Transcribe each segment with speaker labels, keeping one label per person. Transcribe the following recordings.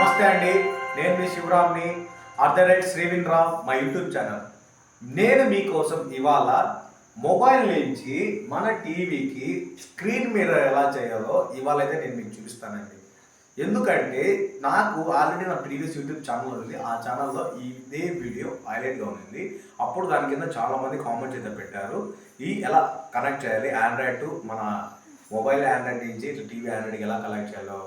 Speaker 1: నమస్తే అండి, నేను మీ శివరామ్ని @శ్రీవిన్రామ్ మా యూట్యూబ్ ఛానల్. నేను మీకోసం ఇవాళ మొబైల్ నుంచి మన టీవీకి స్క్రీన్ మిర్రర్ ఎలా చేయాలో ఇవాళ అయితే నేను మీకు చూపిస్తానండి. ఎందుకంటే నాకు ఆల్రెడీ నా ప్రీవియస్ యూట్యూబ్ ఛానల్ ఉంది. ఆ ఛానల్లో ఇదే వీడియో హైలైట్గా ఉంది. అప్పుడు దాని కింద చాలామంది కామెంట్స్ అయితే పెట్టారు, ఎలా కనెక్ట్ చేయాలి ఆండ్రాయిడ్ టు మన మొబైల్ ఆండ్రాయిడ్ నుంచి ఇట్లా టీవీ ఆండ్రాయిడ్కి ఎలా కనెక్ట్ చేయాలో.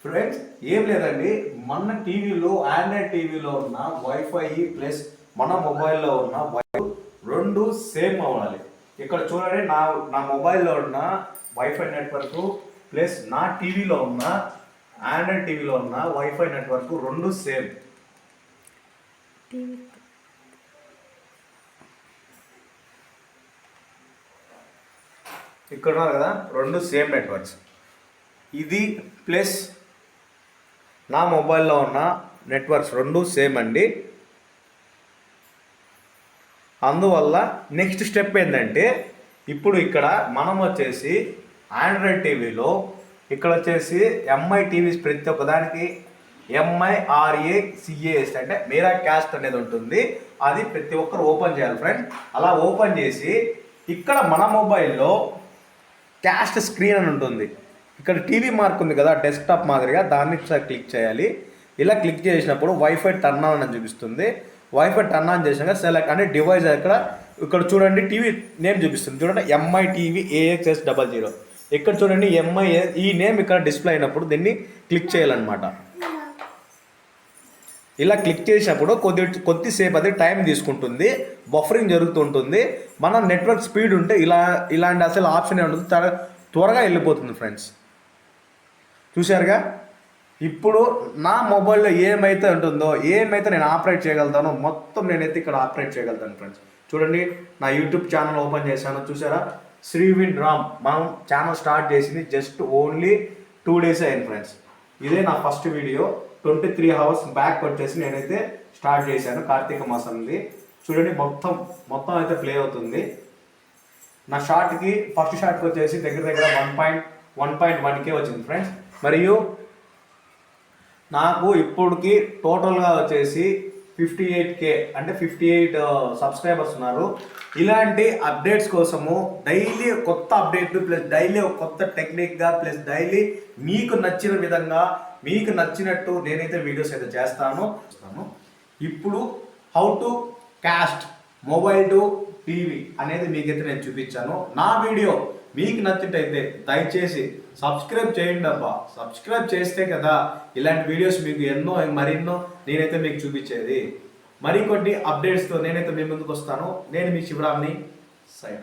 Speaker 1: ఫ్రెండ్స్, ఏం లేదండి, మన టీవీలో ఆండ్రాయిడ్ టీవీలో ఉన్న వైఫై ప్లస్ మన మొబైల్లో ఉన్న వైఫై రెండు సేమ్ అవ్వాలి. ఇక్కడ చూడండి, నా మొబైల్లో ఉన్న వైఫై నెట్వర్క్ ప్లస్ నా టీవీలో ఉన్న ఆండ్రాయిడ్ టీవీలో ఉన్న వైఫై నెట్వర్క్ రెండు సేమ్. ఇక్కడ ఉన్నారు కదా, రెండు సేమ్ నెట్వర్క్స్. ఇది ప్లస్ నా మొబైల్లో ఉన్న నెట్వర్క్స్ రెండు సేమ్ అండి. అందువల్ల నెక్స్ట్ స్టెప్ ఏంటంటే, ఇప్పుడు ఇక్కడ మనం వచ్చేసి ఆండ్రాయిడ్ టీవీలో ఇక్కడ వచ్చేసి ఎంఐ టీవీస్ ప్రతి ఒక్కదానికి MIRACAST అంటే మీరా క్యాస్ట్ అనేది ఉంటుంది. అది ప్రతి ఒక్కరు ఓపెన్ చేయాలి ఫ్రెండ్స్. అలా ఓపెన్ చేసి ఇక్కడ మన మొబైల్లో క్యాస్ట్ స్క్రీన్ అని ఉంటుంది. ఇక్కడ టీవీ మార్క్ ఉంది కదా, డెస్క్టాప్ మాదిరిగా, దాన్ని క్లిక్ చేయాలి. ఇలా క్లిక్ చేసినప్పుడు వైఫై టర్న్ ఆన్ అని చూపిస్తుంది. వైఫై టర్న్ ఆన్ చేసినాక సెలెక్ట్ అంటే డివైస్ ఇక్కడ చూడండి, టీవీ నేమ్ చూపిస్తుంది. చూడండి, MI TV AXS00. ఇక్కడ చూడండి ఈ నేమ్ ఇక్కడ డిస్ప్లే అయినప్పుడు దీన్ని క్లిక్ చేయాలన్నమాట. ఇలా క్లిక్ చేసినప్పుడు కొద్దిసేపు అది టైం తీసుకుంటుంది, బఫరింగ్ జరుగుతుంటుంది. మన నెట్వర్క్ స్పీడ్ ఉంటే ఇలాంటి అసలు ఆప్షన్ ఉంటుంది, చాలా త్వరగా వెళ్ళిపోతుంది ఫ్రెండ్స్. చూశారుగా, ఇప్పుడు నా మొబైల్లో ఏమైతే ఉంటుందో, ఏమైతే నేను ఆపరేట్ చేయగలుగుతానో మొత్తం నేనైతే ఇక్కడ ఆపరేట్ చేయగలుగుతాను ఫ్రెండ్స్. చూడండి, నా యూట్యూబ్ ఛానల్ ఓపెన్ చేశాను. చూసారా, శ్రీవిన్రామ్. మనం ఛానల్ స్టార్ట్ చేసింది జస్ట్ ఓన్లీ 2 days అయింది ఫ్రెండ్స్. ఇదే నా ఫస్ట్ వీడియో. 23 hours బ్యాక్ వచ్చేసి నేనైతే స్టార్ట్ చేశాను. కార్తీక మాసంది. చూడండి, మొత్తం అయితే ప్లే అవుతుంది. నా షార్ట్కి ఫస్ట్ షార్ట్కి వచ్చేసి దగ్గర 1.1K వచ్చింది ఫ్రెండ్స్. మరియు నాకు ఇప్పటికి టోటల్గా వచ్చేసి 58K అంటే 58 సబ్స్క్రైబర్స్ ఉన్నారు. ఇలాంటి అప్డేట్స్ కోసము డైలీ కొత్త అప్డేట్ ప్లస్ డైలీ ఒక కొత్త టెక్నిక్గా ప్లస్ డైలీ మీకు నచ్చిన విధంగా మీకు నచ్చినట్టు నేనైతే వీడియోస్ అయితే చేస్తాను. ఇప్పుడు how to cost mobile to TV అనేది మీకైతే నేను చూపించాను. నా వీడియో మీకు నచ్చినట్టయితే దయచేసి సబ్స్క్రైబ్ చేయండి అబ్బా. సబ్స్క్రైబ్ చేస్తే కదా ఇలాంటి వీడియోస్ మీకు మరెన్నో నేనైతే మీకు చూపించేది. మరికొన్ని అప్డేట్స్తో నేనైతే మీ ముందుకు వస్తాను. నేను మీ శివరామ్ని. సైన్.